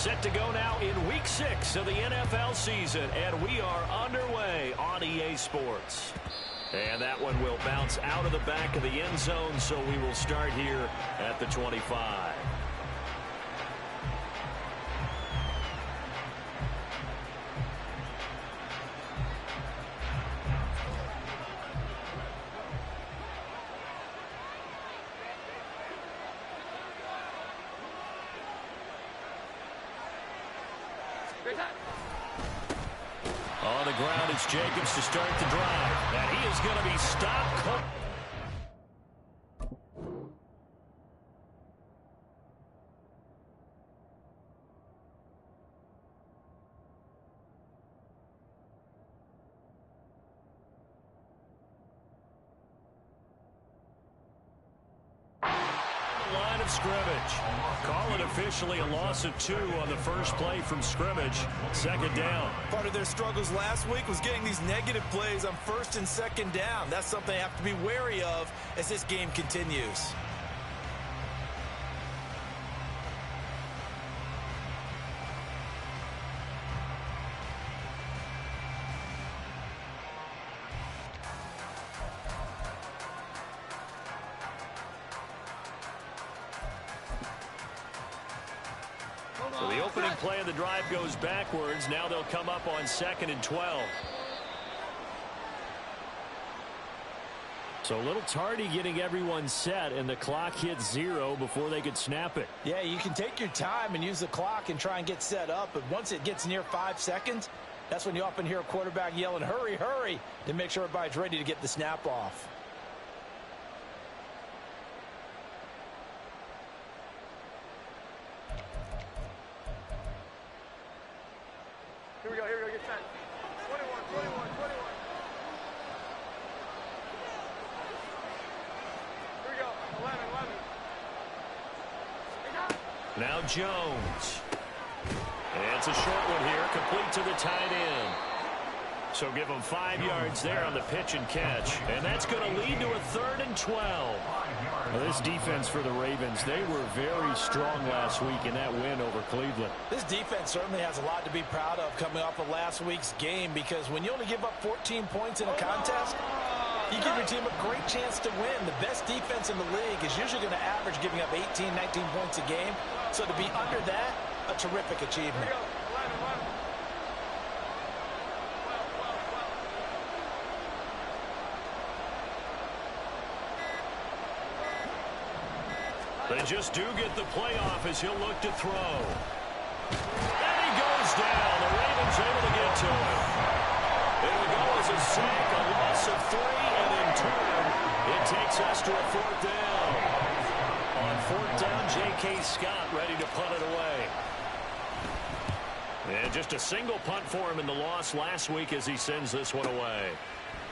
Set to go now in Week 6 of the NFL season, and we are underway on EA Sports. And that one will bounce out of the back of the end zone, so we will start here at the 25. On the ground, it's Jacobs to start the drive. And he is going to be stopped. Line of scrimmage. Call it officially a loss of 2 on the first play from scrimmage. Second down. Part of their struggles last week was getting these negative plays on first and second down. That's something they have to be wary of as this game continues. So the opening play of the drive goes backwards. Now they'll come up on 2nd and 12. So a little tardy getting everyone set, and the clock hits 0 before they could snap it. Yeah, you can take your time and use the clock and try and get set up, but once it gets near 5 seconds, that's when you often hear a quarterback yelling, hurry, hurry, to make sure everybody's ready to get the snap off. Here we go, get set. 21, 21, 21. Here we go, 11, 11. Now Jones. And it's a short one here, complete to the tight end. So give them 5 yards there on the pitch and catch. And that's going to lead to a 3rd and 12. Well, this defense for the Ravens, they were very strong last week in that win over Cleveland. This defense certainly has a lot to be proud of coming off of last week's game, because when you only give up 14 points in a contest, you give your team a great chance to win. The best defense in the league is usually going to average giving up 18, 19 points a game. So to be under that, a terrific achievement. They just do get the playoff as he'll look to throw. And he goes down. The Ravens able to get to him. It'll go as a sack, a loss of 3, and in turn, it takes us to a 4th down. On 4th down, J.K. Scott ready to punt it away. And just a single punt for him in the loss last week as he sends this one away.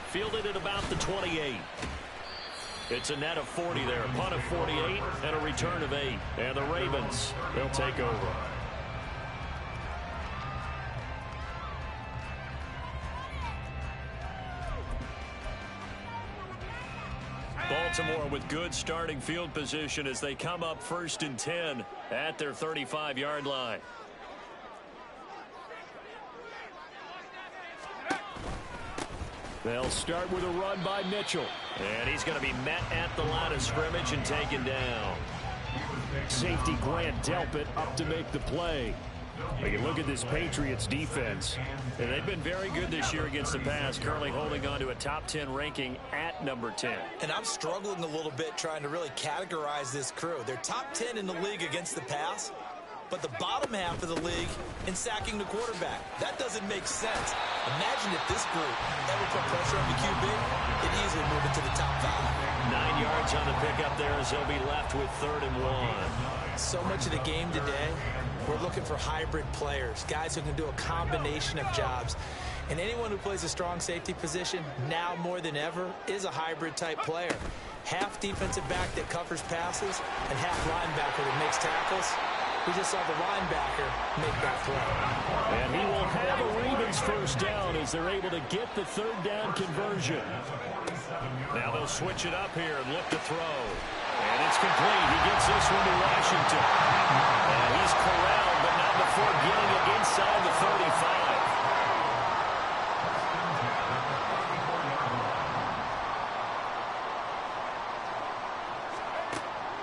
Fielded at about the 28. It's a net of 40 there, a punt of 48, and a return of 8. And the Ravens, they'll take over. Baltimore with good starting field position as they come up 1st and 10 at their 35-yard line. They'll start with a run by Mitchell. And he's going to be met at the line of scrimmage and taken down. Safety Grant Delpit up to make the play. You can look at this Patriots defense. And they've been very good this year against the pass, currently holding on to a top 10 ranking at number 10. And I'm struggling a little bit trying to really categorize this crew. They're top 10 in the league against the pass, but the bottom half of the league in sacking the quarterback. That doesn't make sense. Imagine if this group ever put pressure on the QB, it'd easily move it to the top 5. 9 yards on the pickup there as they'll be left with 3rd and 1. So much of the game today, we're looking for hybrid players, guys who can do a combination of jobs. And anyone who plays a strong safety position, now more than ever, is a hybrid type player. Half defensive back that covers passes and half linebacker that makes tackles. We just saw the linebacker make that play. And he will have a Ravens 1st down as they're able to get the 3rd down conversion. Now they'll switch it up here and look to throw. And it's complete. He gets this one to Washington. And he's corralled, but not before getting it inside the 35.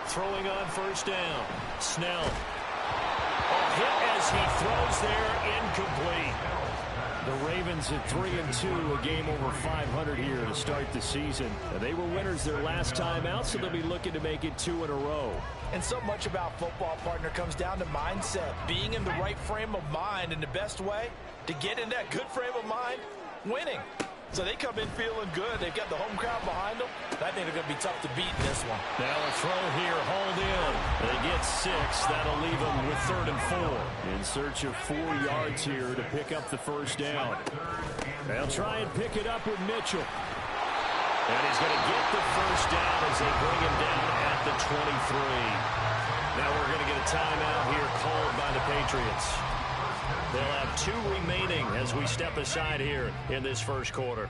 Throwing on first down. Snell. A hit as he throws there, incomplete. The Ravens at 3-2, a game over 500 here to start the season. They were winners their last time out, so they'll be looking to make it 2 in a row. And so much about football, partner, comes down to mindset. Being in the right frame of mind, and the best way to get in that good frame of mind, winning. So they come in feeling good. They've got the home crowd behind them. I think they're going to be tough to beat in this one. Now a throw here, hauled in. They get 6. That'll leave them with 3rd and 4. In search of 4 yards here to pick up the first down. They'll try and pick it up with Mitchell. And he's going to get the first down as they bring him down at the 23. Now we're going to get a timeout here called by the Patriots. They'll have 2 remaining as we step aside here in this first quarter.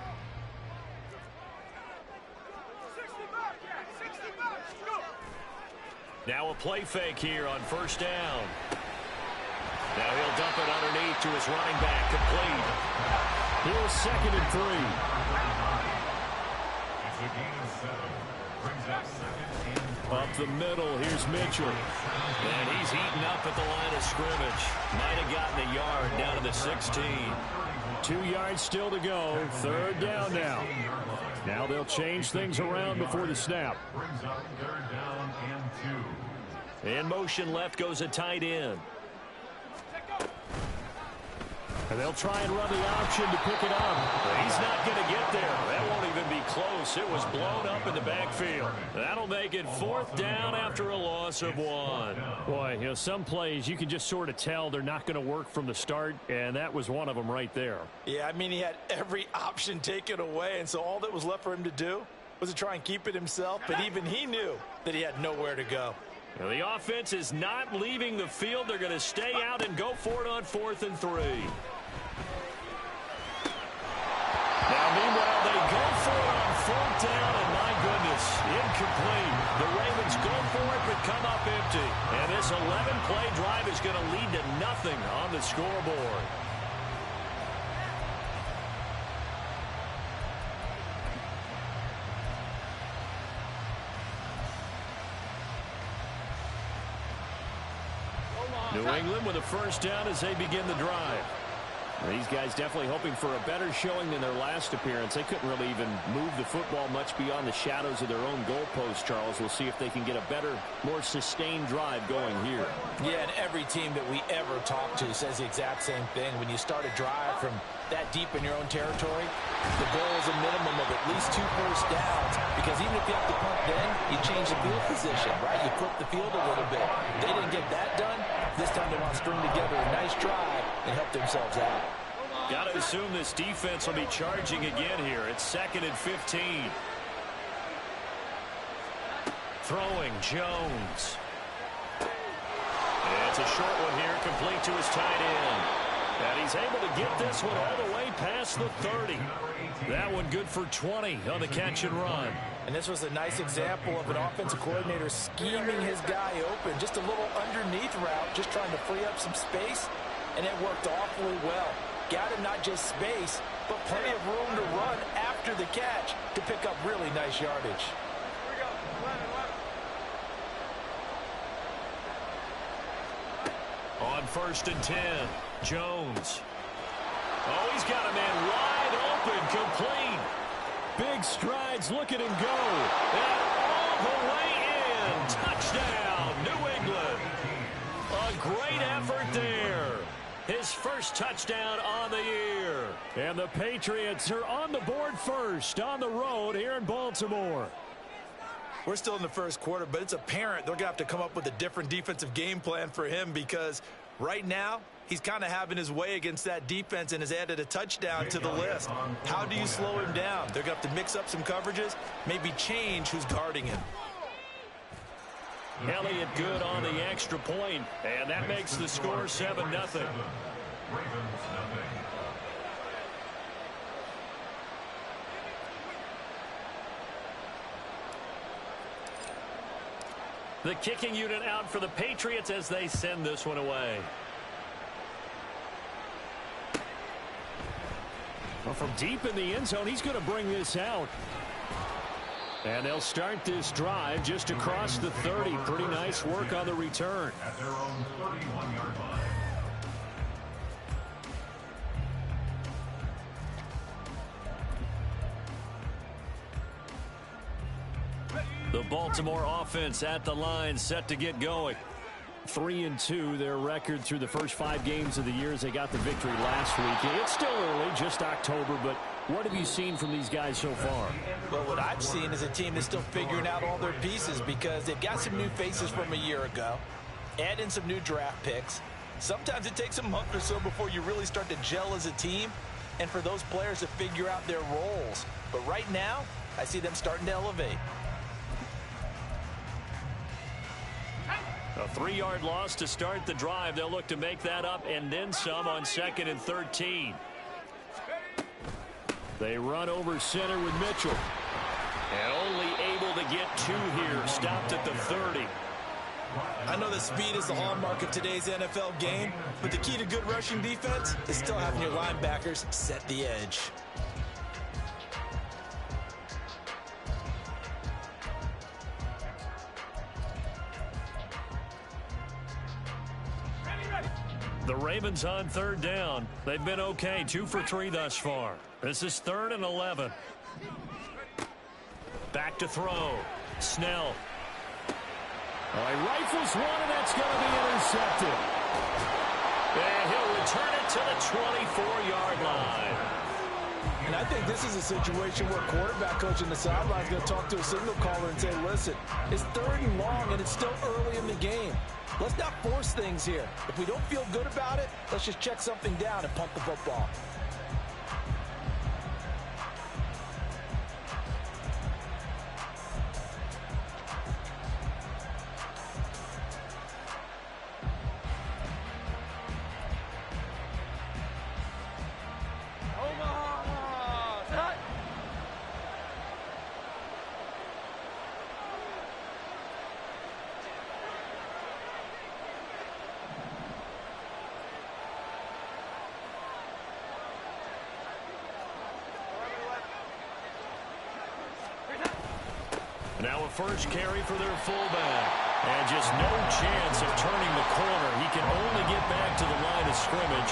Now a play fake here on first down. Now he'll dump it underneath to his running back, complete. Here's 2nd and 3. Up the middle, here's Mitchell. And he's heating up at the line of scrimmage. Might have gotten a yard down to the 16. 2 yards still to go. 3rd down now. Now they'll change things around before the snap. In motion left goes a tight end. And they'll try and run the option to pick it up. He's not going to get there. That won't even be close. It was blown up in the backfield. That'll make it 4th down after a loss of 1. Boy, you know, some plays you can just sort of tell they're not going to work from the start, and that was one of them right there. Yeah, I mean, he had every option taken away, and so all that was left for him to do was to try and keep it himself, but even he knew that he had nowhere to go. Now, the offense is not leaving the field. They're going to stay out and go for it on 4th and 3. Now, meanwhile, they go for it on 4th down, and my goodness, incomplete. The Ravens go for it, but come up empty. And this 11-play drive is going to lead to nothing on the scoreboard. New England with a first down as they begin the drive. These guys definitely hoping for a better showing than their last appearance. They couldn't really even move the football much beyond the shadows of their own goalpost, Charles. We'll see if they can get a better, more sustained drive going here. Yeah, and every team that we ever talk to says the exact same thing. When you start a drive from that deep in your own territory, the goal is a minimum of at least 2 first downs, because even if you have to punt then, you change the field position, right? You flip the field a little bit. They didn't get that done. This time they want to string together a nice drive and help themselves out. Got to assume this defense will be charging again here. It's 2nd and 15. Throwing, Jones. And it's a short one here, complete to his tight end. And he's able to get this one all the way past the 30. That one good for 20 on the catch and run. And this was a nice example of an offensive coordinator scheming his guy open. Just a little underneath route, just trying to free up some space, and it worked awfully well. Got him not just space, but plenty of room to run after the catch to pick up really nice yardage. Here we go. 11. On 1st and 10, Jones. Oh, he's got a man wide open, complete. Big strides, look at him go. And all the way in. Touchdown, New England. A great effort there. His first touchdown on the year. And the Patriots are on the board first on the road here in Baltimore. We're still in the first quarter, but it's apparent they're going to have to come up with a different defensive game plan for him, because right now he's kind of having his way against that defense and has added a touchdown to the list. How do you slow him down? They're going to have to mix up some coverages, maybe change who's guarding him. Elliott good on the extra point, and that makes the score 7-0. The kicking unit out for the Patriots as they send this one away. Well, from deep in the end zone, he's going to bring this out. And they'll start this drive just across the 30. Pretty nice work on the return. At their own 31-yard line. The Baltimore offense at the line, set to get going. 3-2, their record through the first 5 games of the year as they got the victory last week. It's still early, just October, but what have you seen from these guys so far? Well, what I've seen is a team that's still figuring out all their pieces because they've got some new faces from a year ago, add in some new draft picks. Sometimes it takes a month or so before you really start to gel as a team and for those players to figure out their roles. But right now, I see them starting to elevate. A 3-yard loss to start the drive. They'll look to make that up and then some on 2nd and 13. They run over center with Mitchell. And only able to get 2 here. Stopped at the 30. I know that speed is the hallmark of today's NFL game, but the key to good rushing defense is still having your linebackers set the edge. The Ravens on 3rd down. They've been okay, 2 for 3 thus far. This is 3rd and 11. Back to throw. Snell. Oh, he rifles one, and that's going to be intercepted. And he'll return it to the 24-yard line. And I think this is a situation where quarterback coach in the sideline is going to talk to a signal caller and say, listen, it's 3rd and long, and it's still early in the game. Let's not force things here. If we don't feel good about it, let's just check something down and pump the football. Now a first carry for their fullback. And just no chance of turning the corner. He can only get back to the line of scrimmage.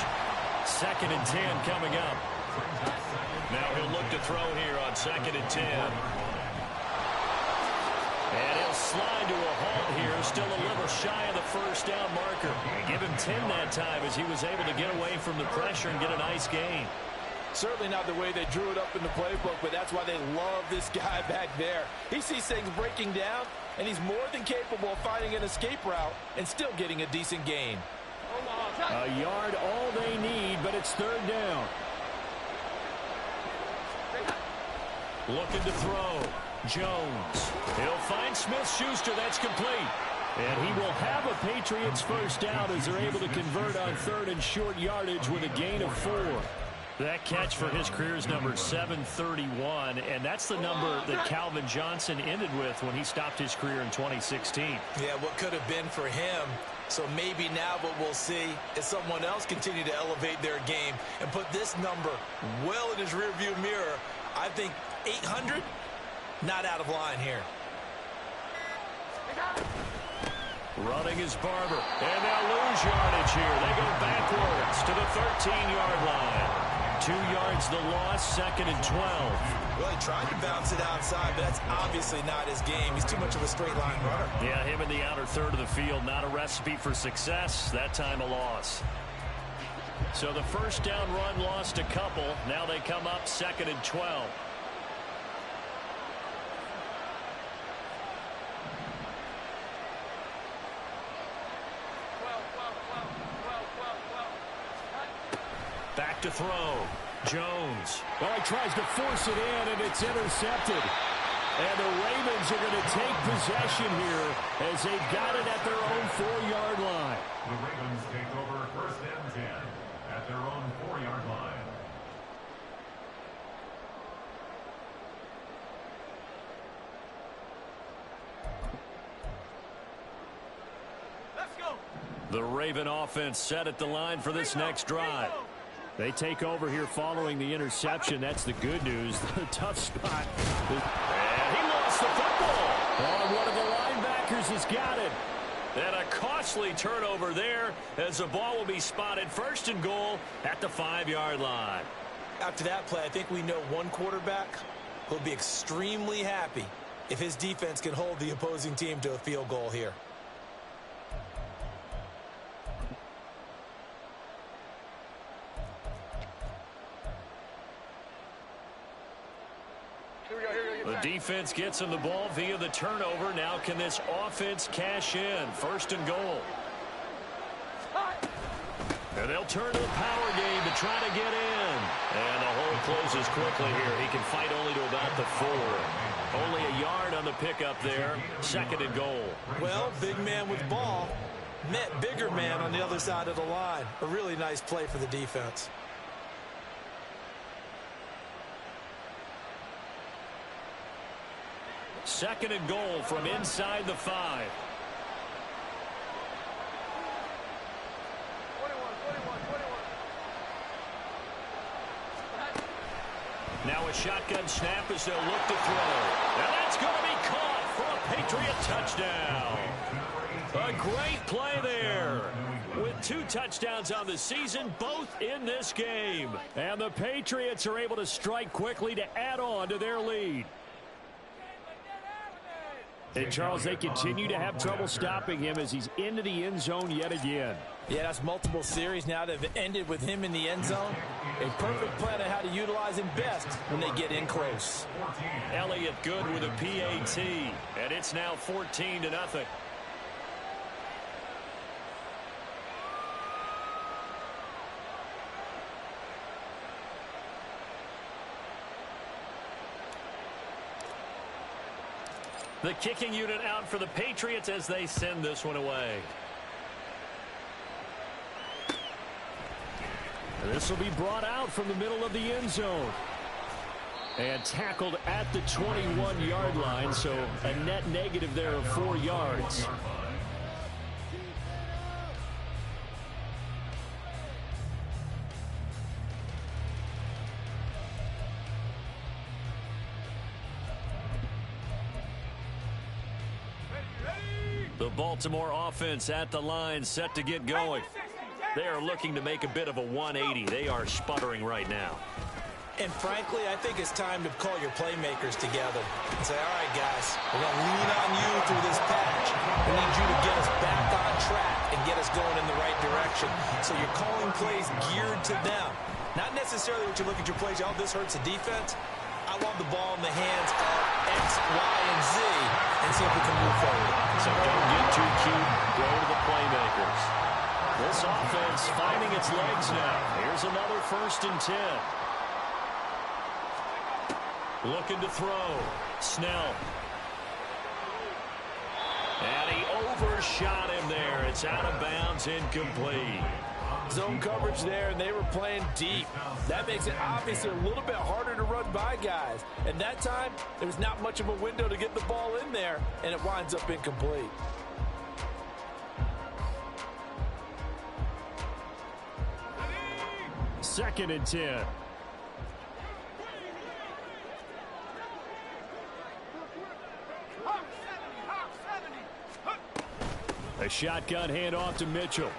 2nd and 10 coming up. Now he'll look to throw here on 2nd and 10. And he'll slide to a halt here. Still a little shy of the first down marker. And give him 10 that time as he was able to get away from the pressure and get a nice gain. Certainly not the way they drew it up in the playbook, but that's why they love this guy back there. He sees things breaking down, and he's more than capable of finding an escape route and still getting a decent gain. A yard all they need, but it's 3rd down. Looking to throw. Jones. He'll find Smith-Schuster. That's complete. And he will have a Patriots first down as they're able to convert on 3rd and short yardage with a gain of 4. That catch for his career is number 731, and that's the number that Calvin Johnson ended with when he stopped his career in 2016. Yeah, what could have been for him. So maybe now what we'll see is someone else continue to elevate their game and put this number well in his rearview mirror. I think 800, not out of line here. Running is Barber, and they'll lose yardage here. They go backwards to the 13-yard line. 2 yards the loss, 2nd and 12. Well, he tried to bounce it outside, but that's obviously not his game. He's too much of a straight line runner. Yeah, him in the outer third of the field, not a recipe for success. That time a loss. So the first down run lost a couple. Now they come up 2nd and 12. Back to throw. Jones. Well, he tries to force it in, and it's intercepted. And the Ravens are going to take possession here as they've got it at their own 4-yard line. The Ravens take over 1st and 10 at their own 4-yard line. Let's go. The Raven offense set at the line for this next drive. They take over here following the interception. That's the good news. The tough spot. And he lost the football. Oh, one of the linebackers has got it. And a costly turnover there as the ball will be spotted first and goal at the 5-yard line. After that play, I think we know one quarterback will be extremely happy if his defense can hold the opposing team to a field goal here. The defense gets him the ball via the turnover. Now can this offense cash in? First and goal. And they'll turn to the power game to try to get in. And the hole closes quickly here. He can fight only to about the 4. Only a yard on the pickup there. Second and goal. Well, big man with ball met bigger man on the other side of the line. A really nice play for the defense. Second and goal from inside the 5. 21. Now a shotgun snap as they'll look to throw. And that's going to be caught for a Patriot touchdown. A great play there. With 2 touchdowns on the season, both in this game. And the Patriots are able to strike quickly to add on to their lead. And, Charles, they continue to have trouble stopping him as he's into the end zone yet again. Yeah, that's multiple series now that have ended with him in the end zone. A perfect plan on how to utilize him best when they get in close. Elliott good with a PAT, and it's now 14-0. The kicking unit out for the Patriots as they send this one away. This will be brought out from the middle of the end zone. And tackled at the 21-yard line, so a net negative there of 4 yards. The Baltimore offense at the line, set to get going. They are looking to make a bit of a 180. They are sputtering right now. And frankly, I think it's time to call your playmakers together and say, all right, guys, we're going to lean on you through this patch. We need you to get us back on track and get us going in the right direction. So you're calling plays geared to them. Not necessarily what you look at your plays, oh, this hurts the defense. I want the ball in the hands of X, Y, and Z and see if we can move forward. So don't get too cute. Go to the playmakers. This offense finding its legs now. Here's another 1st and 10. Looking to throw. Snell. And he overshot him there. It's out of bounds, incomplete. Zone coverage there, and they were playing deep. That makes it obviously a little bit harder to run by guys. And that time, there was not much of a window to get the ball in there, and it winds up incomplete. Second and 10. A shotgun handoff to Mitchell.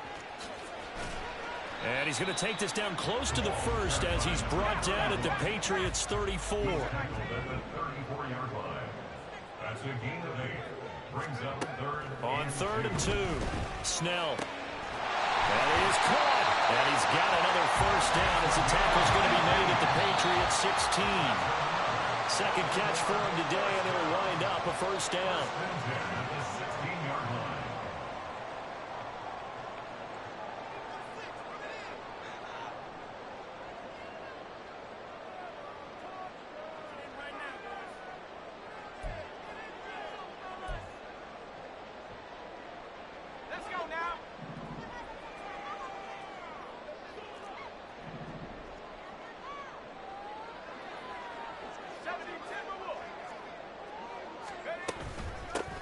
And he's going to take this down close to the 1st as he's brought down at the Patriots 34. That's a gain of 8. Brings up 3rd. On 3rd and 2. Snell. And he is caught. And he's got another 1st down as the tackle's going to be made at the Patriots 16. Second catch for him today, and it'll wind up a 1st down. At the 16-yard line.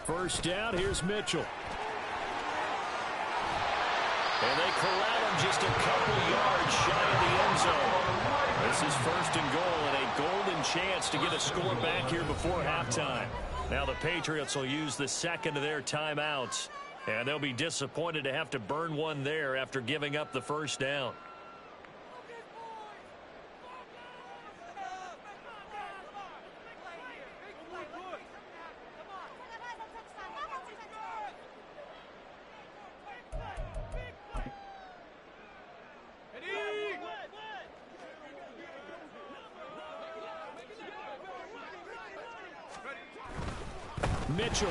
First down, here's Mitchell. And they corral him just a couple yards shy of the end zone. chance to get a score back here before halftime. Now the Patriots will use the second of their timeouts, and they'll be disappointed to have to burn one there after giving up the first down. Mitchell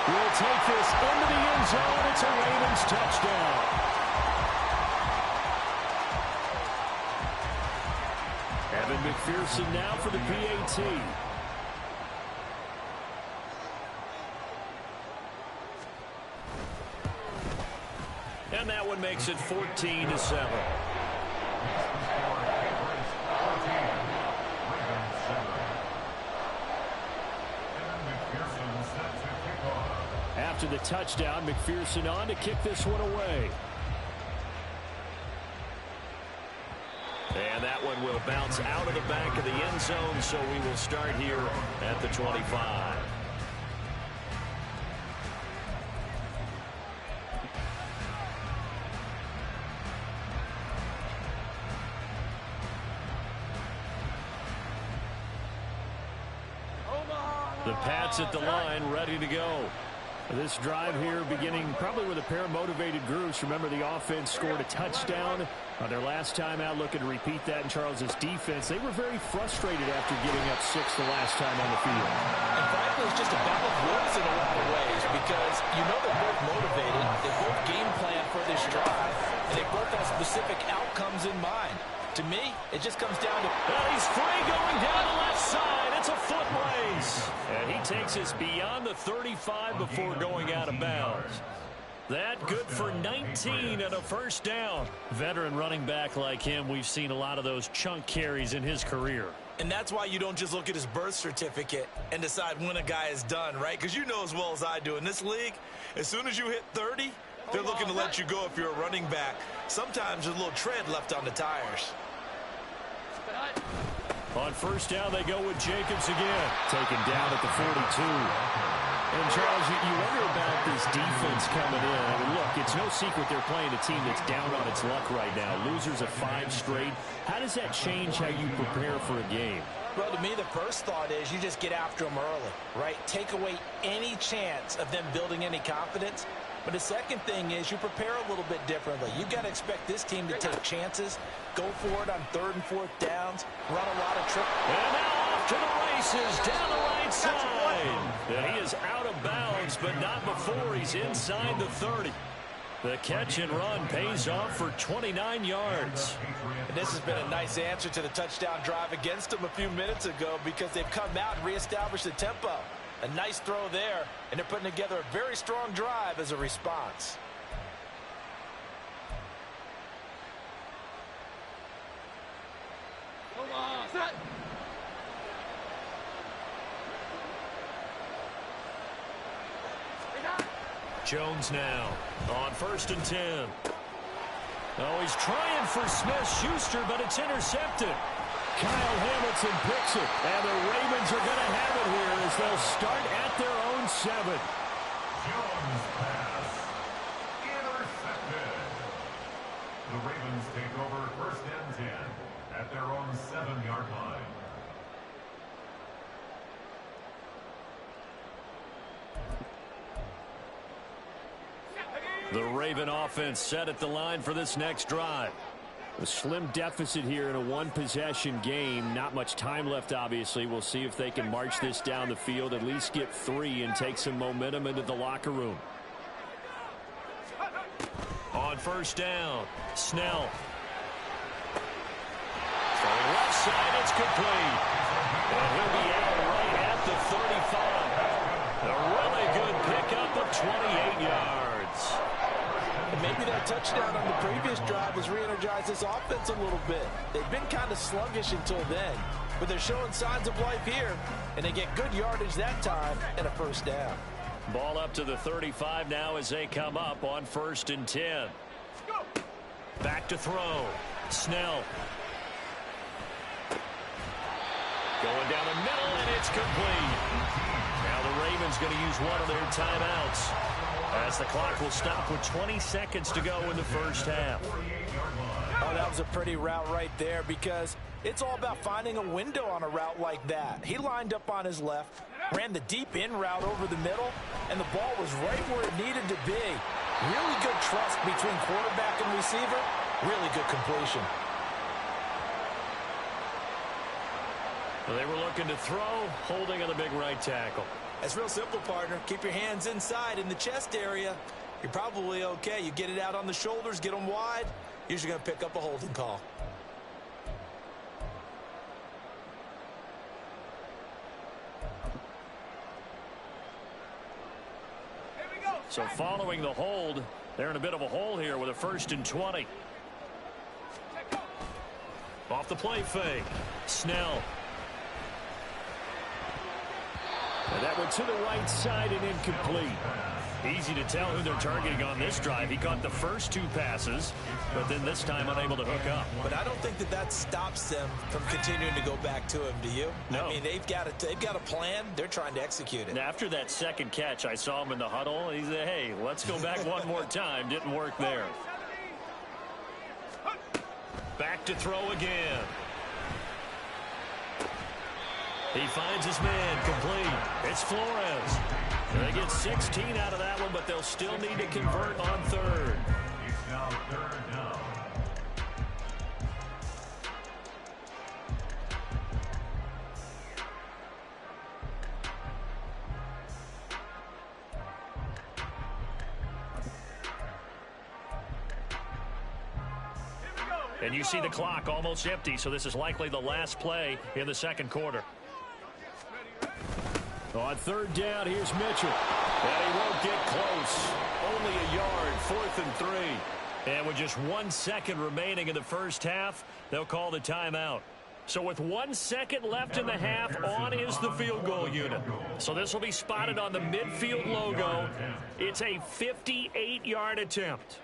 will take this into the end zone. It's a Ravens touchdown. Evan McPherson now for the PAT. And that one makes it 14-7. After the touchdown, McPherson on to kick this one away. And that one will bounce out of the back of the end zone, so we will start here at the 25. The Pats at the line, ready to go. This drive here beginning probably with a pair of motivated groups. Remember, the offense scored a touchdown on their last time out. Looking to repeat that in Charles's defense. They were very frustrated after giving up 6 the last time on the field. And frankly, it's just a battle of wills in a lot of ways because you know they're both motivated. They both game plan for this drive, and they both have specific outcomes in mind. To me, it just comes down to... He's free going down the left side. It's a foot race. And he takes us beyond the 35 before going out of bounds. That good for 19 and a first down. Veteran running back like him, we've seen a lot of those chunk carries in his career. And that's why you don't just look at his birth certificate and decide when a guy is done, right? Because you know as well as I do, in this league, as soon as you hit 30, they're looking to let you go if you're a running back. Sometimes there's a little tread left on the tires. On first down, they go with Jacobs again. Taken down at the 42. And, Charles, you wonder about this defense coming in. I mean, look, it's no secret they're playing a team that's down on its luck right now. Losers of 5 straight. How does that change how you prepare for a game? Well, to me, the first thought is you just get after them early, right? Take away any chance of them building any confidence. But the second thing is you prepare a little bit differently. You've got to expect this team to take chances, go for it on 3rd and 4th downs, run a lot of tricks. And now off to the races down the right side. And he is out of bounds, but not before he's inside the 30. The catch and run pays off for 29 yards. And this has been a nice answer to the touchdown drive against them a few minutes ago because they've come out and reestablished the tempo. A nice throw there, and they're putting together a very strong drive as a response. Jones now on 1st and 10. Oh, he's trying for Smith-Schuster, but it's intercepted. Kyle Hamilton picks it, and the Ravens are going to have it here as they'll start at their own 7. Jones pass. Intercepted. The Ravens take over 1st and 10 at their own 7-yard line. The Raven offense set at the line for this next drive. A slim deficit here in a 1-possession game. Not much time left, obviously. We'll see if they can march this down the field, at least get 3 and take some momentum into the locker room. On first down, Snell. From left side, it's complete. And he'll be out right at the 35. A really good pickup of 28 yards. And maybe that touchdown on the previous drive has re-energized this offense a little bit. They've been kind of sluggish until then, but they're showing signs of life here, and they get good yardage that time and a first down. Ball up to the 35 now as they come up on 1st and 10. Back to throw. Snell. Going down the middle, and it's complete. Now the Ravens going to use one of their timeouts, as the clock will stop with 20 seconds to go in the first half. Oh, that was a pretty route right there, because it's all about finding a window on a route like that. He lined up on his left, ran the deep in route over the middle, and the ball was right where it needed to be. Really good trust between quarterback and receiver. Really good completion. Well, they were looking to throw, holding on the big right tackle. That's real simple, partner. Keep your hands inside in the chest area. You're probably okay. You get it out on the shoulders, get them wide. Usually going to pick up a holding call. So following the hold, they're in a bit of a hole here with a 1st and 20. Off the play fake. Snell. And that went to the right side and incomplete. Easy to tell who they're targeting on this drive. He caught the first 2 passes, but then this time unable to hook up. But I don't think that stops them from continuing to go back to him, do you? No. I mean, they've got a plan. They're trying to execute it. And after that second catch, I saw him in the huddle. He said, hey, let's go back one more time. Didn't work there. Back to throw again. He finds his man complete. It's Flores. They get 16 out of that one, but they'll still need to convert on 3rd. It's now 3rd down. And you see the clock almost empty, so this is likely the last play in the second quarter. On 3rd down, here's Mitchell. And he won't get close. Only a yard, 4th and 3. And with just 1 second remaining in the first half, they'll call the timeout. So with 1 second left in the half, on is the field goal unit. So this will be spotted on the midfield logo. It's a 58-yard attempt.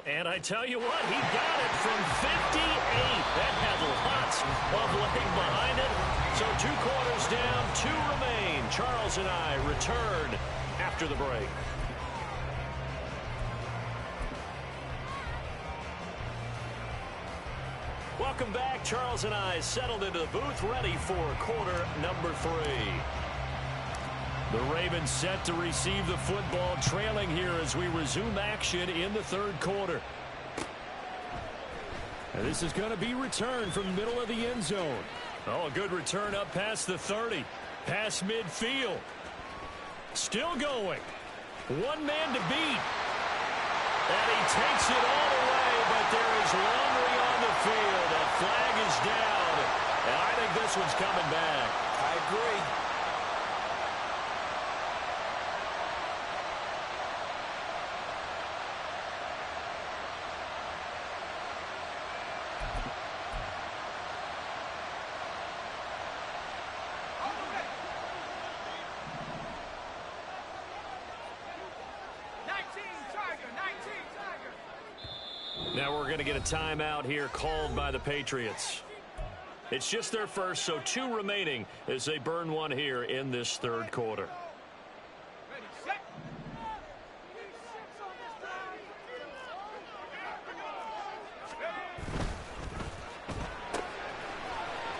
And I tell you what, he got it from 58. That had lots of leg behind it. So 2 quarters down, 2 remain. Charles and I return after the break. Welcome back. Charles and I settled into the booth, ready for quarter number 3. The Ravens set to receive the football, trailing here as we resume action in the 3rd quarter. And this is going to be returned from the middle of the end zone. Oh, a good return up past the 30. Past midfield. Still going. 1 man to beat. And he takes it all the way, but there is laundry on the field. A flag is down. And I think this one's coming back. I agree. Now we're going to get a timeout here called by the Patriots. It's just their first, so 2 remaining as they burn 1 here in this 3rd quarter.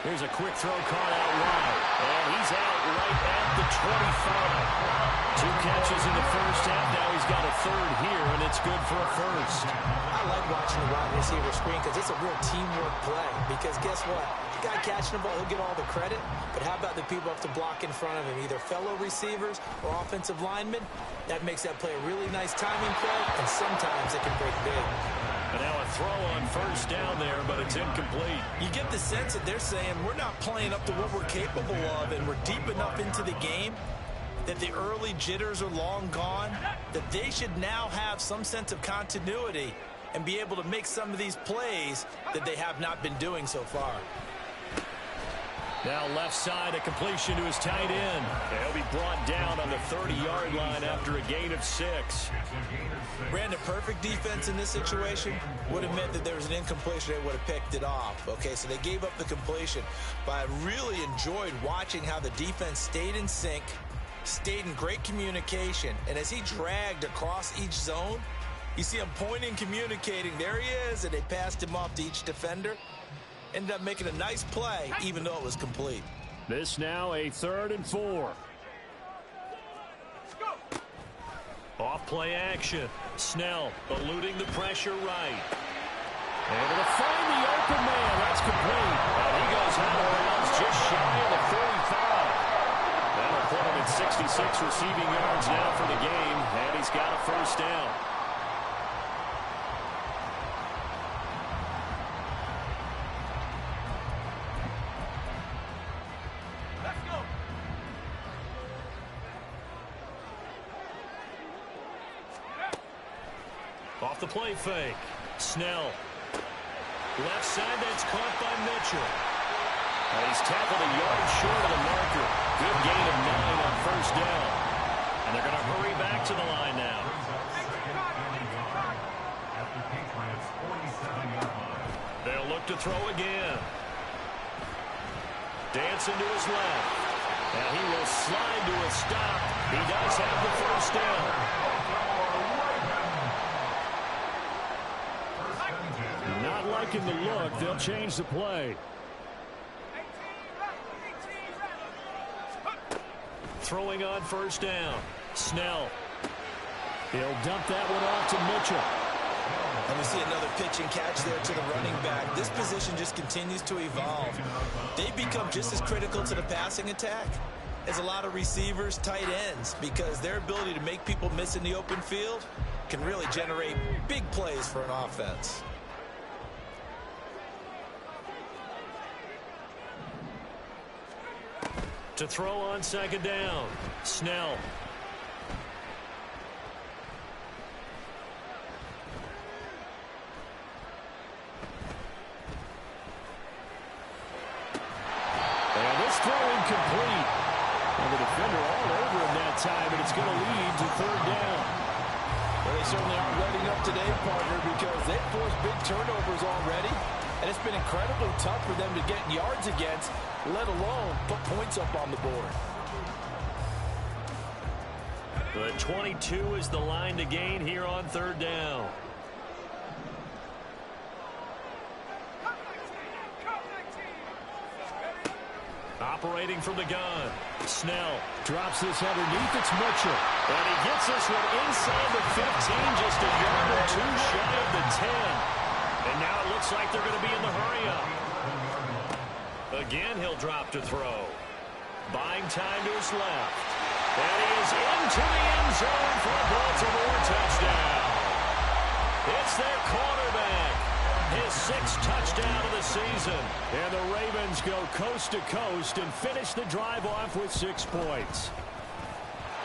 Here's a quick throw caught out wide. And he's out right at the 25. 2 catches in the first half. Now he's got a 3rd here, and it's good for a 1st. I like watching the wide receiver screen because it's a real teamwork play. Because guess what? The guy catching the ball, he'll get all the credit. But how about the people have to block in front of him, either fellow receivers or offensive linemen? That makes that play a really nice timing play, and sometimes it can break big. And now a throw on 1st down there, but it's incomplete. You get the sense that they're saying we're not playing up to what we're capable of, and we're deep enough into the game that the early jitters are long gone, that they should now have some sense of continuity and be able to make some of these plays that they have not been doing so far. Now left side, a completion to his tight end. He'll be brought down on the 30-yard line after a gain of 6. Brandon, perfect defense in this situation would have meant that there was an incompletion. They would have picked it off. Okay, so they gave up the completion. But I really enjoyed watching how the defense stayed in sync, stayed in great communication. And as he dragged across each zone, you see him pointing, communicating. There he is, and they passed him off to each defender. Ended up making a nice play, even though it was complete. This now a 3rd and 4. Off play action. Snell eluding the pressure right. Able to find the open man. That's complete. And he goes out of bounds just shy of the 45. That'll put him at 66 receiving yards now for the game. And he's got a first down. Off the play fake. Snell. Left side, that's caught by Mitchell. And he's tackled a yard short of the marker. Good gain of 9 on first down. And they're going to hurry back to the line now. They'll look to throw again. Dancing to his left. And he will slide to a stop. He does have the first down. Not liking the look. They'll change the play. Throwing on first down. Snell. He'll dump that one off to Mitchell. And we see another pitch and catch there to the running back. This position just continues to evolve. They become just as critical to the passing attack as a lot of receivers, tight ends, because their ability to make people miss in the open field can really generate big plays for an offense. To throw on second down. Snell. And this throw incomplete. And the defender all over him that time, and it's going to lead to 3rd down. Well, they certainly aren't letting up today, partner, because they've forced big turnovers already. And it's been incredibly tough for them to get yards against, let alone put points up on the board. The 22 is the line to gain here on 3rd down. Operating from the gun. Snell drops this underneath. It's Mitchell. And he gets this one inside the 15, just a yard or 2 shy of the 10. And now it looks like they're going to be in the hurry-up. Again, he'll drop to throw. Buying time to his left. And he is into the end zone for a Baltimore touchdown. It's their quarterback. His 6th touchdown of the season. And the Ravens go coast to coast and finish the drive off with 6 points.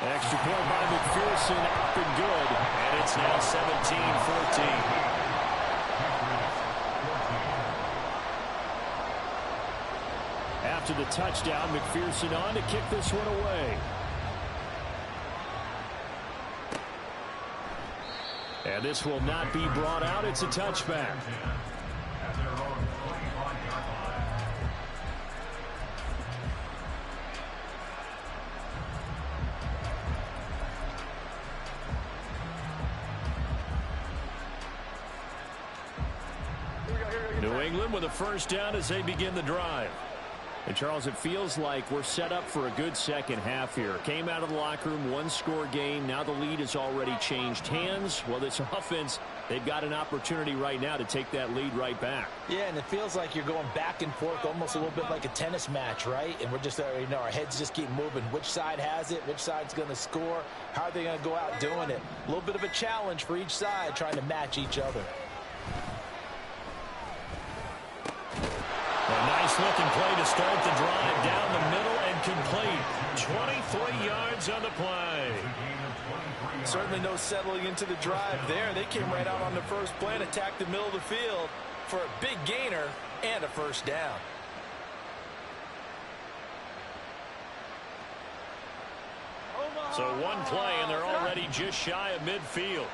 Extra point by McPherson, up and good. And it's now 17-14. After the touchdown, McPherson on to kick this one away. And this will not be brought out. It's a touchback. New England with a first down as they begin the drive. And, Charles, it feels like we're set up for a good second half here. Came out of the locker room, 1-score game. Now the lead has already changed hands. Well, this offense, they've got an opportunity right now to take that lead right back. Yeah, and it feels like you're going back and forth, almost a little bit like a tennis match, right? And we're just, our heads just keep moving. Which side has it? Which side's going to score? How are they going to go out doing it? A little bit of a challenge for each side, trying to match each other. A nice-looking play to start the drive down the middle and complete. 23 yards on the play. Certainly no settling into the drive there. They came right out on the first play and attacked the middle of the field for a big gainer and a first down. So one play, and they're already just shy of midfield.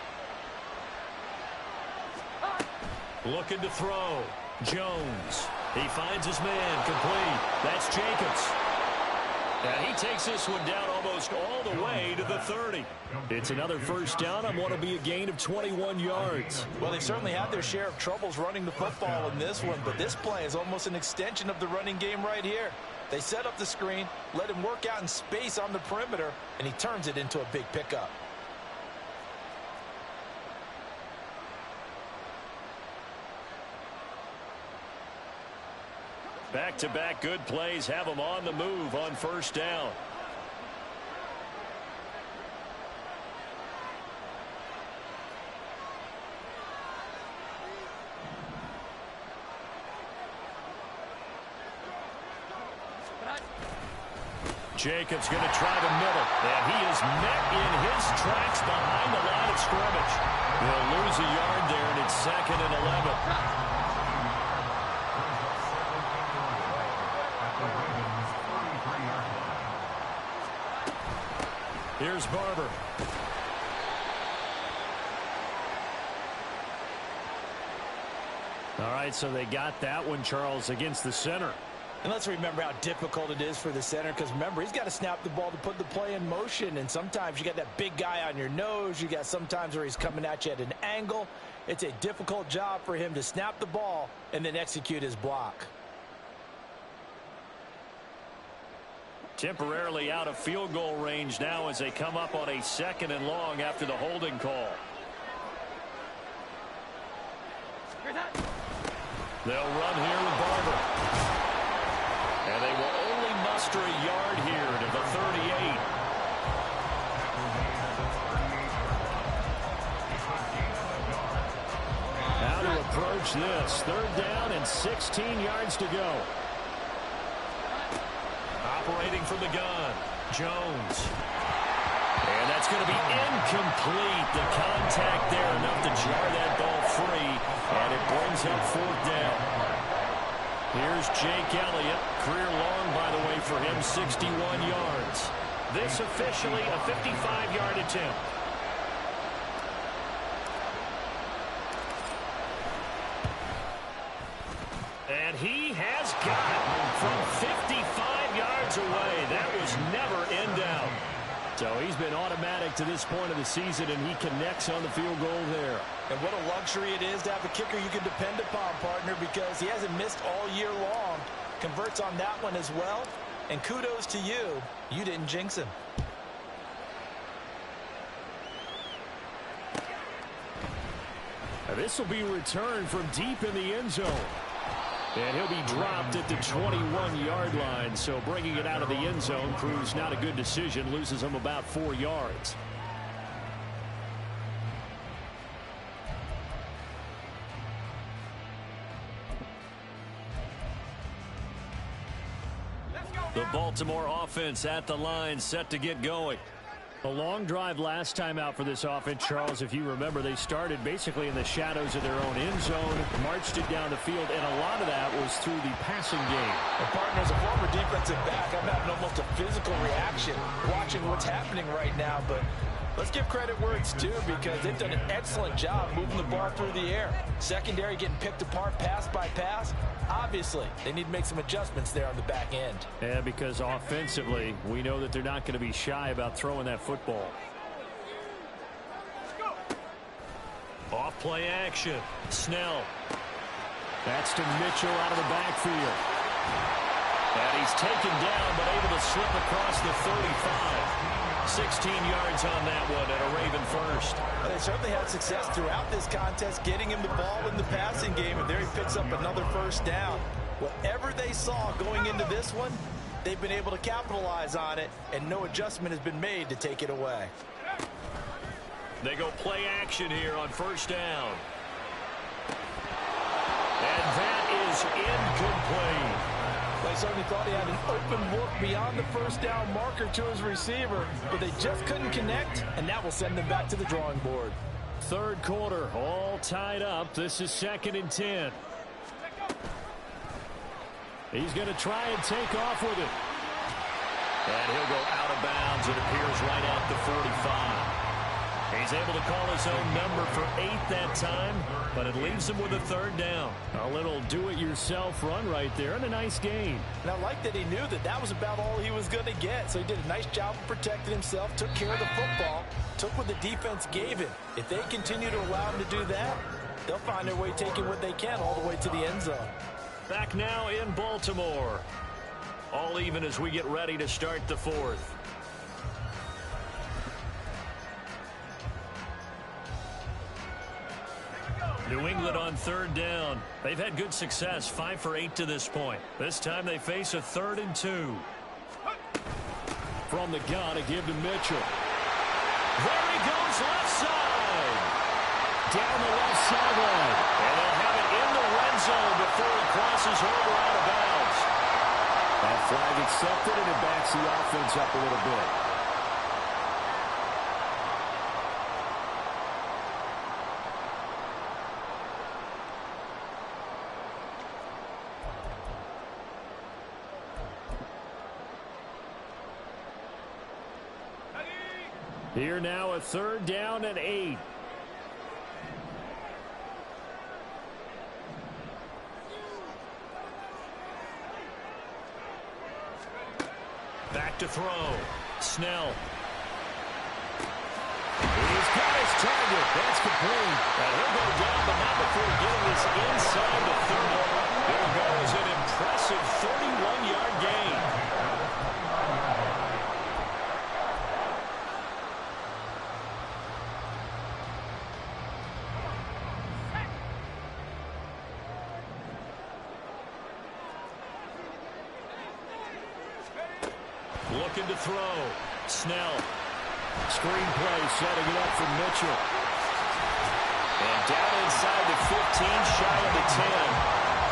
Looking to throw. Jones. He finds his man complete. That's Jacobs. And he takes this one down almost all the way to the 30. It's another first down on what will be a gain of 21 yards. Well, they certainly had their share of troubles running the football in this one, but this play is almost an extension of the running game right here. They set up the screen, let him work out in space on the perimeter, and he turns it into a big pickup. Back-to-back good plays have them on the move on first down. Jacobs going to try the middle. And he is met in his tracks behind the line of scrimmage. They'll lose a yard there, and it's 2nd and 11. Here's Barber. All right, so they got that one, Charles, against the center. And let's remember how difficult it is for the center, because remember, he's got to snap the ball to put the play in motion, and sometimes you got that big guy on your nose. You got sometimes where he's coming at you at an angle. It's a difficult job for him to snap the ball and then execute his block. Temporarily out of field goal range now as they come up on a 2nd and long after the holding call. They'll run here with Barber. And they will only muster a yard here to the 38. How to approach this. 3rd down and 16 yards to go. Operating from the gun, Jones. And that's going to be incomplete. The contact there enough to jar that ball free, and it brings up 4th down. Here's Jake Elliott. Career long, by the way, for him, 61 yards. This officially a 55-yard attempt. And he has got it from 55 yards away. That was never in doubt. So he's been automatic to this point of the season, and he connects on the field goal there. And what a luxury it is to have a kicker you can depend upon, partner, because he hasn't missed all year long. Converts on that one as well. And kudos to you. You didn't jinx him. Now this will be returned from deep in the end zone. And he'll be dropped at the 21-yard line. So bringing it out of the end zone proves not a good decision. Loses him about 4 yards. The Baltimore offense at the line, set to get going. A long drive last time out for this offense, Charles. If you remember, they started basically in the shadows of their own end zone, marched it down the field, and a lot of that was through the passing game. And partner, as a former defensive back, I'm having almost a physical reaction watching what's happening right now. But let's give credit where it's due, because they've done an excellent job moving the ball through the air. Secondary getting picked apart pass by pass. Obviously, they need to make some adjustments there on the back end. Yeah, because offensively, we know that they're not going to be shy about throwing that football. Off play action. Snell. That's to Mitchell out of the backfield. And he's taken down, but able to slip across the 35. 16 yards on that one and a Raven first. Well, they certainly had success throughout this contest getting him the ball in the passing game, and there he picks up another first down. Whatever they saw going into this one, they've been able to capitalize on it, and no adjustment has been made to take it away. They go play action here on first down. And that is incomplete. They certainly thought he had an open look beyond the first down marker to his receiver, but they just couldn't connect, and that will send them back to the drawing board. Third quarter, all tied up. This is 2nd and 10. He's going to try and take off with it. And he'll go out of bounds. It appears right at the 45. He's able to call his own number for 8 that time, but it leaves him with a 3rd down. A little do-it-yourself run right there, and a nice gain. And I like that he knew that that was about all he was going to get, so he did a nice job of protecting himself, took care of the football, took what the defense gave him. If they continue to allow him to do that, they'll find their way taking what they can all the way to the end zone. Back now in Baltimore. All even as we get ready to start the 4th. New England on 3rd down. They've had good success, 5 for 8 to this point. This time they face a 3rd and 2. From the gun, a give to Mitchell. There he goes, left side. Down the left sideline. And they'll have it in the red zone before he crosses over out of bounds. That flag accepted, and it backs the offense up a little bit. Here now a 3rd down and 8. Back to throw. Snell. He's got his target. That's complete. And he'll go down, but not before getting this inside the 30. There goes an impressive 31-yard gain. Looking to throw. Snell. Screen play, setting it up for Mitchell. And down inside the 15, shy of the 10.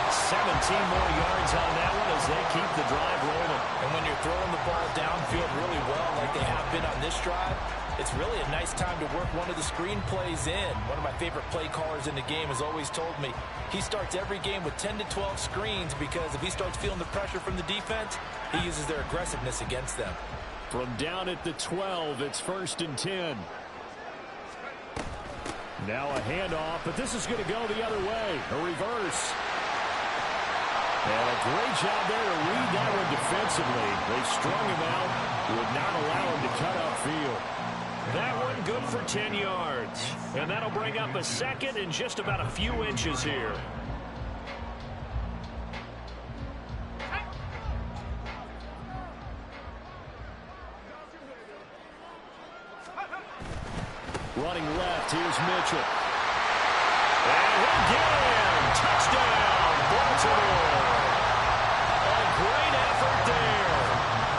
17 more yards on that one as they keep the drive rolling. And when you're throwing the ball downfield really well like they have been on this drive, it's really a nice time to work one of the screen plays in. One of my favorite play callers in the game has always told me he starts every game with 10 to 12 screens because if he starts feeling the pressure from the defense, he uses their aggressiveness against them. From down at the 12, it's 1st and 10. Now a handoff, but this is going to go the other way. A reverse. And a great job there to read that one defensively. They strung him out, would not allow him to cut upfield. That one good for 10 yards. And that'll bring up a 2nd and just about a few inches here. Running left, here's Mitchell. And he'll get him. Touchdown, Baltimore. A great effort there.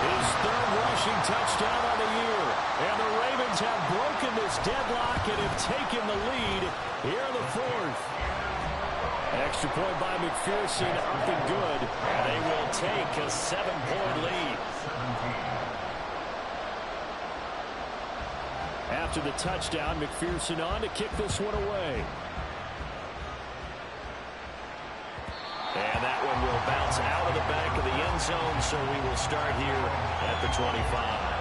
His 3rd rushing touchdown on the year. And the Ravens have broken this deadlock and have taken the lead here in the 4th. Extra point by McPherson, nothing good. And they will take a 7-point lead. After the touchdown, McPherson on to kick this one away. And that one will bounce out of the back of the end zone, so we will start here at the 25.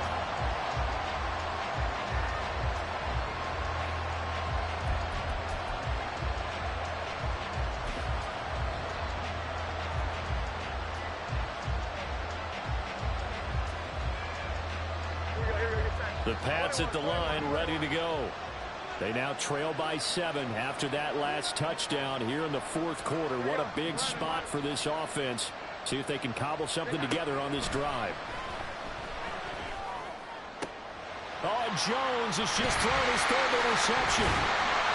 The Pats at the line, ready to go. They now trail by 7 after that last touchdown here in the 4th quarter. What a big spot for this offense. See if they can cobble something together on this drive. Oh, Jones has just thrown his 3rd interception.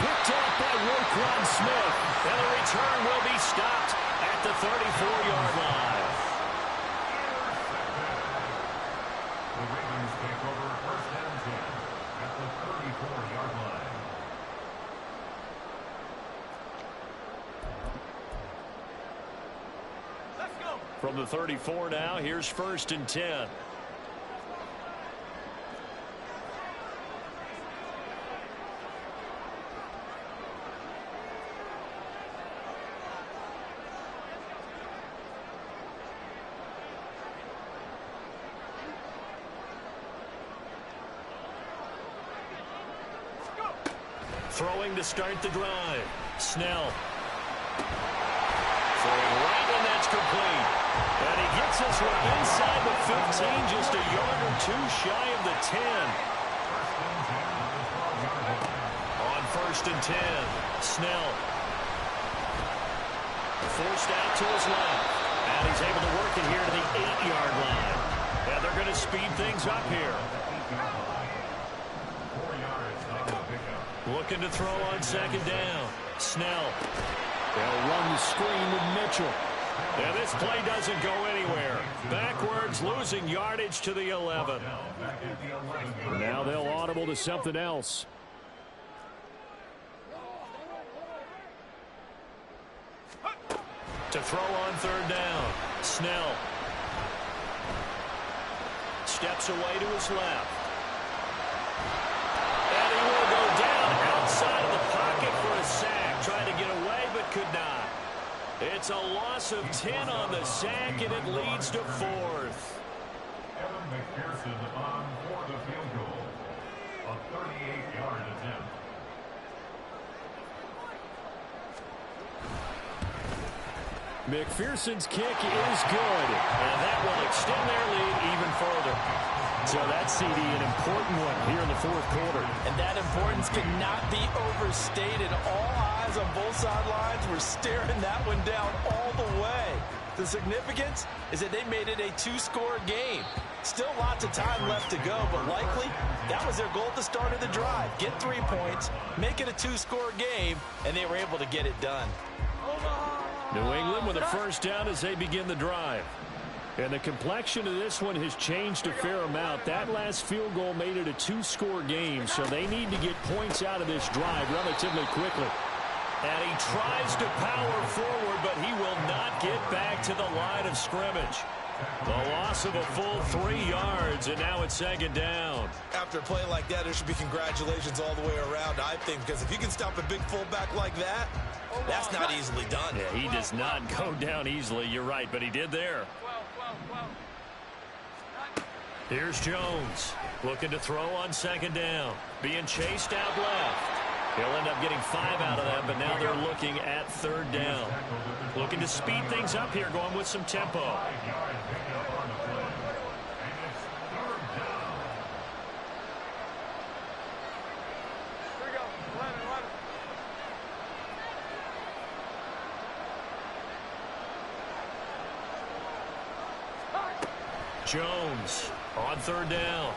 Picked up by Roquan Smith. And the return will be stopped at the 34-yard line. The Ravens take over 1st and 10 at the 34-yard line. From the 34 now, here's 1st and 10. Throwing to start the drive. Snell. Throwing right, and that's complete. And he gets this one inside the 15, just a yard or two shy of the 10. On 1st and 10, Snell. Forced out to his left. And he's able to work it here to the 8-yard line. And they're going to speed things up here. Looking to throw on 2nd down. Snell. They'll run the screen with Mitchell. And this play doesn't go anywhere. Backwards, losing yardage to the 11. Now they'll audible to something else. To throw on 3rd down. Snell. Steps away to his left. And he will go down outside of the pocket for a sack. Trying to get away, but could not. It's a loss of 10 on the sack, and it leads to 4th. Evan McPherson on for the field goal. A 38-yard attempt. McPherson's kick is good, and that will extend their lead even further. So that CD, an important one here in the 4th quarter. And that importance cannot be overstated. All eyes on both sidelines were staring that one down all the way. The significance is that they made it a 2-score game. Still lots of time left to go, but likely that was their goal at the start of the drive. Get 3 points, make it a 2-score game, and they were able to get it done. New England with a 1st down as they begin the drive. And the complexion of this one has changed a fair amount. That last field goal made it a 2-score game, so they need to get points out of this drive relatively quickly. And he tries to power forward, but he will not get back to the line of scrimmage. The loss of a full 3 yards, and now it's 2nd down. After a play like that, there should be congratulations all the way around, I think, because if you can stop a big fullback like that, that's not easily done. Yeah, he does not go down easily, you're right, but he did there. Here's Jones, looking to throw on 2nd down, being chased out left. He'll end up getting 5 out of that, but now they're looking at 3rd down. Looking to speed things up here, going with some tempo. Jones on 3rd down.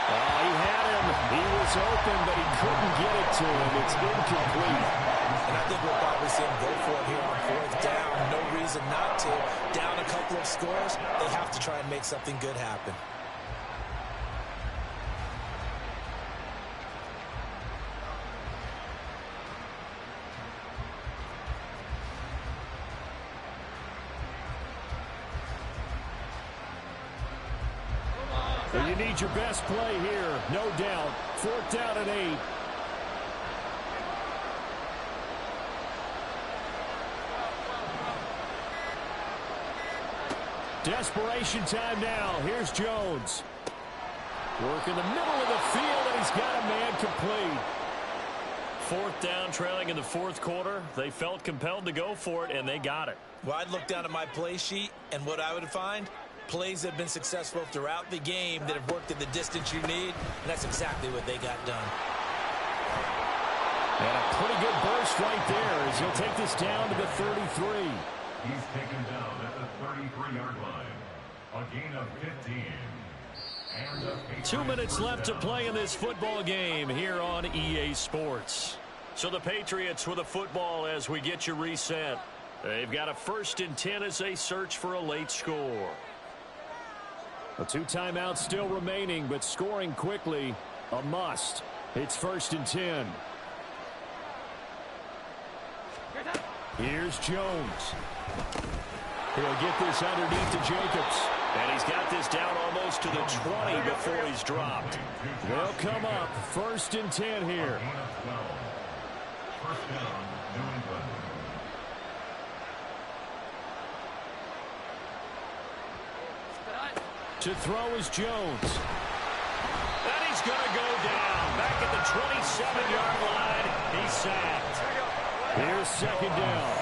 He had him. He was open, but he couldn't get it to him. It's incomplete. And I think we'll probably see him go for it here on 4th down. No reason not to. Down a couple of scores, they have to try and make something good happen. Well, you need your best play here, no doubt. 4th down and 8. Desperation time now. Here's Jones. Work in the middle of the field, and he's got a man complete. 4th down, trailing in the 4th quarter. They felt compelled to go for it, and they got it. Well, I'd look down at my play sheet, and what I would find, plays that have been successful throughout the game that have worked in the distance you need, and that's exactly what they got done. And a pretty good burst right there as he'll take this down to the 33. He's taken down at the 33-yard line. A gain of 15. And 2 minutes left to play in this football game here on EA Sports. So the Patriots with a football as we get you reset. They've got a 1st and 10 as they search for a late score. A 2 timeouts still remaining, but scoring quickly, a must. It's 1st and 10. Here's Jones. He'll get this underneath to Jacobs. And he's got this down almost to the 20 before he's dropped. They'll come up 1st and 10 here. 1st down, New England. To throw is Jones. And he's going to go down. Back at the 7-yard line. He's sacked. Here's second down.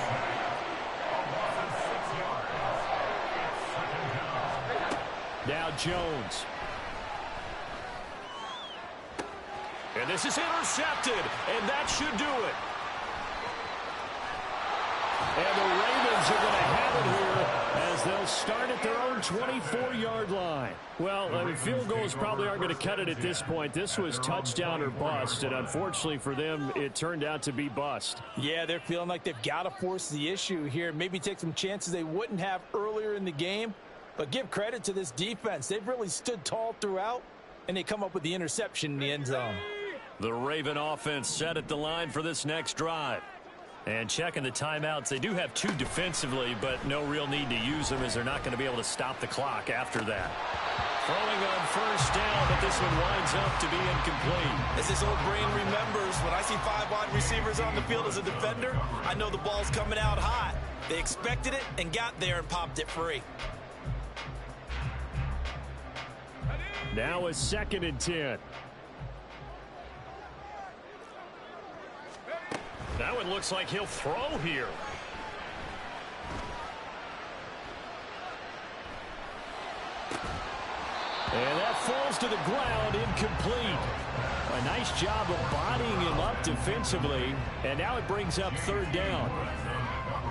Now Jones. And this is intercepted, and that should do it. And the Ravens are going to have it here as they'll start at their own 24-yard line. Well, I mean, field goals probably aren't going to cut it at this point. This was touchdown or bust, and unfortunately for them, it turned out to be bust. Yeah, they're feeling like they've got to force the issue here. Maybe take some chances they wouldn't have earlier in the game. But give credit to this defense. They've really stood tall throughout, and they come up with the interception in the end zone. The Raven offense set at the line for this next drive. And checking the timeouts, they do have 2 defensively, but no real need to use them as they're not going to be able to stop the clock after that. Throwing on first down, but this one winds up to be incomplete. As this old brain remembers, when I see 5 wide receivers on the field as a defender, I know the ball's coming out hot. They expected it and got there and popped it free. Now it's 2nd and 10. That one looks like he'll throw here. And that falls to the ground, incomplete. A nice job of bodying him up defensively, and now it brings up 3rd down.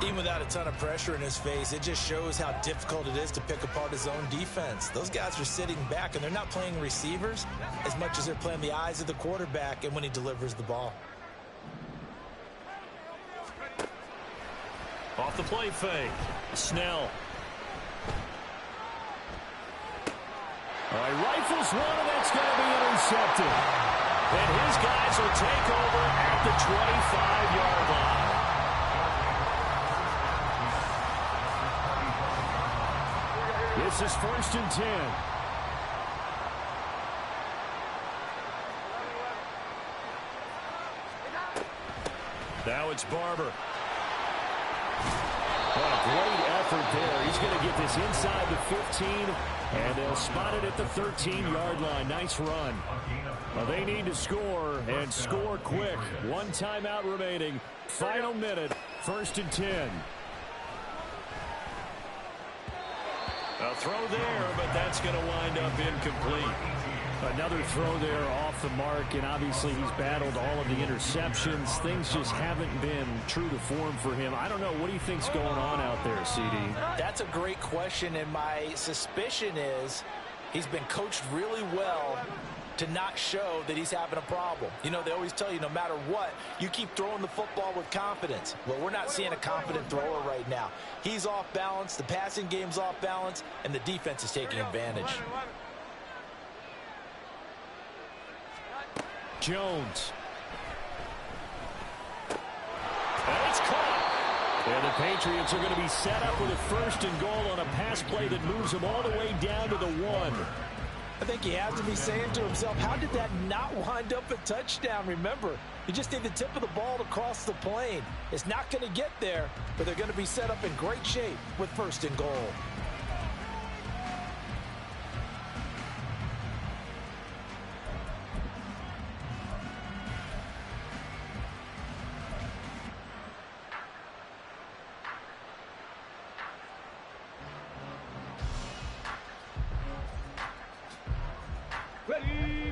Even without a ton of pressure in his face, it just shows how difficult it is to pick apart his own defense. Those guys are sitting back, and they're not playing receivers as much as they're playing the eyes of the quarterback and when he delivers the ball. Off the play fake. Snell. All right, rifles one, and that's going to be intercepted. And his guys will take over at the 25-yard line. This is 1st and 10. Now it's Barber. What a great effort there. He's going to get this inside the 15, and they'll spot it at the 13-yard line. Nice run. Well, they need to score, and score quick. 1 timeout remaining. Final minute, 1st and 10. A throw there, but that's going to wind up incomplete. Another throw there off the mark, and obviously he's battled all of the interceptions. Things just haven't been true to form for him. I don't know. What do you think's going on out there, CD? That's a great question, and my suspicion is he's been coached really well to not show that he's having a problem. You know, they always tell you no matter what, you keep throwing the football with confidence. Well, we're not seeing a confident thrower right now. He's off balance, the passing game's off balance, and the defense is taking advantage. Jones. And it's caught. And the Patriots are going to be set up with a 1st and goal on a pass play that moves them all the way down to the 1. I think he has to be saying to himself, how did that not wind up a touchdown? Remember, you just need the tip of the ball to cross the plane. It's not going to get there, but they're going to be set up in great shape with 1st and goal.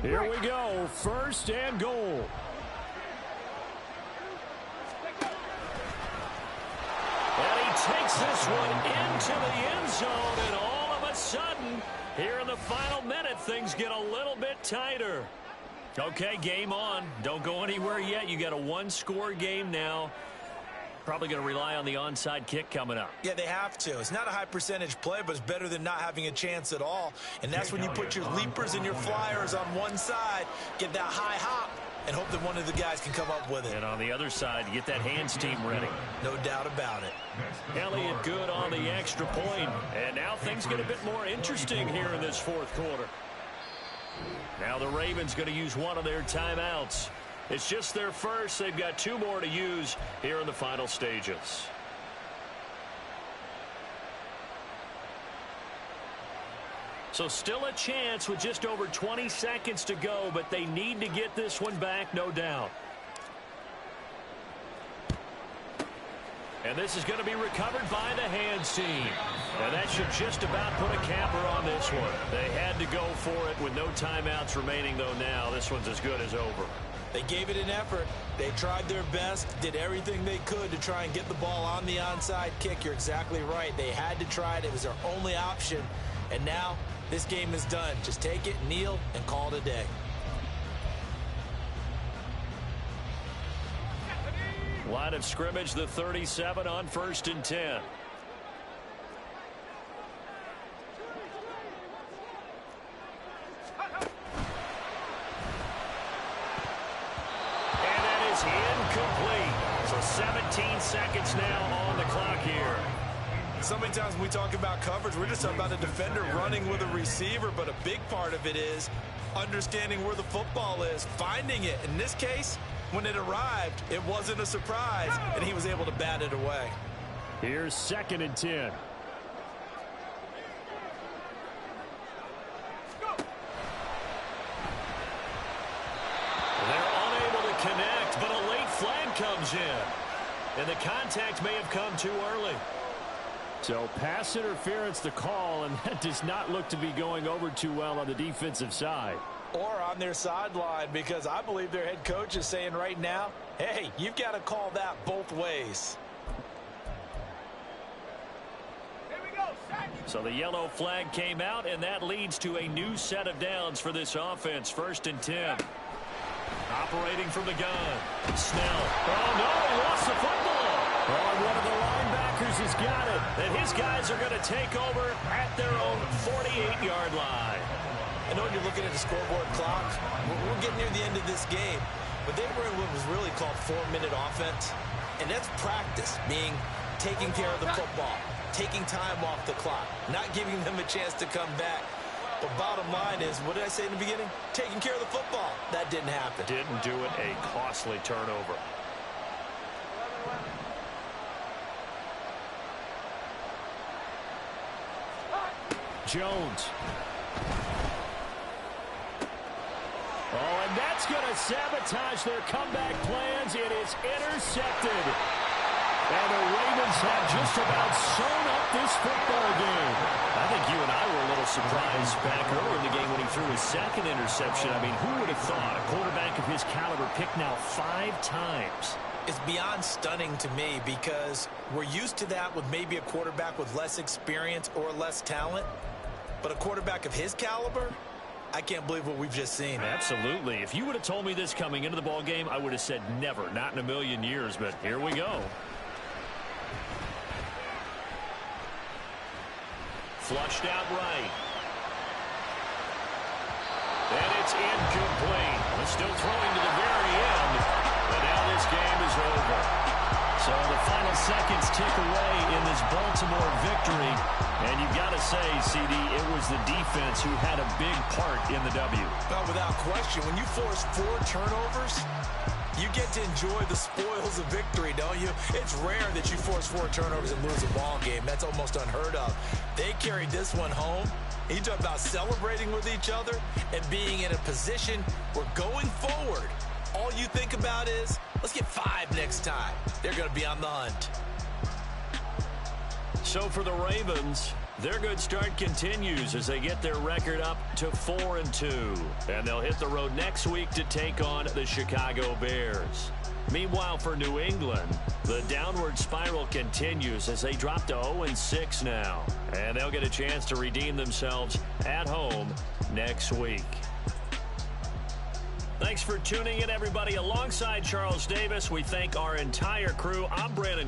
Here we go, 1st and goal. And he takes this one into the end zone, and all of a sudden, here in the final minute, things get a little bit tighter. Okay, game on. Don't go anywhere yet. You got a 1-score game now. Probably going to rely on the onside kick coming up. Yeah, they have to. It's not a high percentage play, but it's better than not having a chance at all. And that's when you put your leapers and your flyers on one side, get that high hop, and hope that one of the guys can come up with it. And on the other side, get that hands team ready. No doubt about it. Elliott good on the extra point. And now things get a bit more interesting here in this 4th quarter. Now the Ravens going to use one of their timeouts. It's just their first. They've got 2 more to use here in the final stages. So still a chance with just over 20 seconds to go, but they need to get this one back, no doubt. And this is going to be recovered by the hands team. And that should just about put a capper on this one. They had to go for it with no timeouts remaining, though now this one's as good as over. They gave it an effort. They tried their best, did everything they could to try and get the ball on the onside kick. You're exactly right. They had to try it. It was their only option. And now this game is done. Just take it, kneel, and call it a day. Line of scrimmage, the 37 on 1st and 10. And that is incomplete. So 17 seconds now on the clock here. So many times when we talk about coverage, we're just talking about a defender running with a receiver, but a big part of it is understanding where the football is, finding it. In this case, when it arrived, it wasn't a surprise, and he was able to bat it away. Here's 2nd and 10. They're unable to connect, but a late flag comes in. And the contact may have come too early. So pass interference the call, and that does not look to be going over too well on the defensive side. Or on their sideline, because I believe their head coach is saying right now, hey, you've got to call that both ways. Here we go, sack. So the yellow flag came out, and that leads to a new set of downs for this offense. 1st and 10. Operating from the gun. Snell. Oh, no, he lost the football. Oh, one of the linebackers has got it. And his guys are going to take over at their own 48-yard line. I know you're looking at the scoreboard clock. We're getting near the end of this game. But they were in what was really called 4-minute offense. And that's practice, meaning taking care of the football, taking time off the clock, not giving them a chance to come back. But bottom line is, what did I say in the beginning? Taking care of the football. That didn't happen. Didn't do it. A costly turnover. Jones. Oh, and that's going to sabotage their comeback plans. It is intercepted. And the Ravens have just about sewn up this football game. I think you and I were a little surprised back earlier in the game when he threw his 2nd interception. I mean, who would have thought a quarterback of his caliber picked now 5 times? It's beyond stunning to me because we're used to that with maybe a quarterback with less experience or less talent. But a quarterback of his caliber, I can't believe what we've just seen. Absolutely. If you would have told me this coming into the ball game, I would have said never, not in a million years. But here we go. Flushed out right. And it's incomplete. But still throwing to the very end. But now this game is over. So the final seconds tick away in this Baltimore victory. And you've got to say, CD, it was the defense who had a big part in the W. Well, without question, when you force 4 turnovers, you get to enjoy the spoils of victory, don't you? It's rare that you force 4 turnovers and lose a ball game. That's almost unheard of. They carried this one home. You talk about celebrating with each other and being in a position where going forward, all you think about is, let's get 5 next time. They're going to be on the hunt. So for the Ravens, their good start continues as they get their record up to 4-2. And they'll hit the road next week to take on the Chicago Bears. Meanwhile, for New England, the downward spiral continues as they drop to 0-6 now. And they'll get a chance to redeem themselves at home next week. Thanks for tuning in, everybody. Alongside Charles Davis, we thank our entire crew. I'm Brandon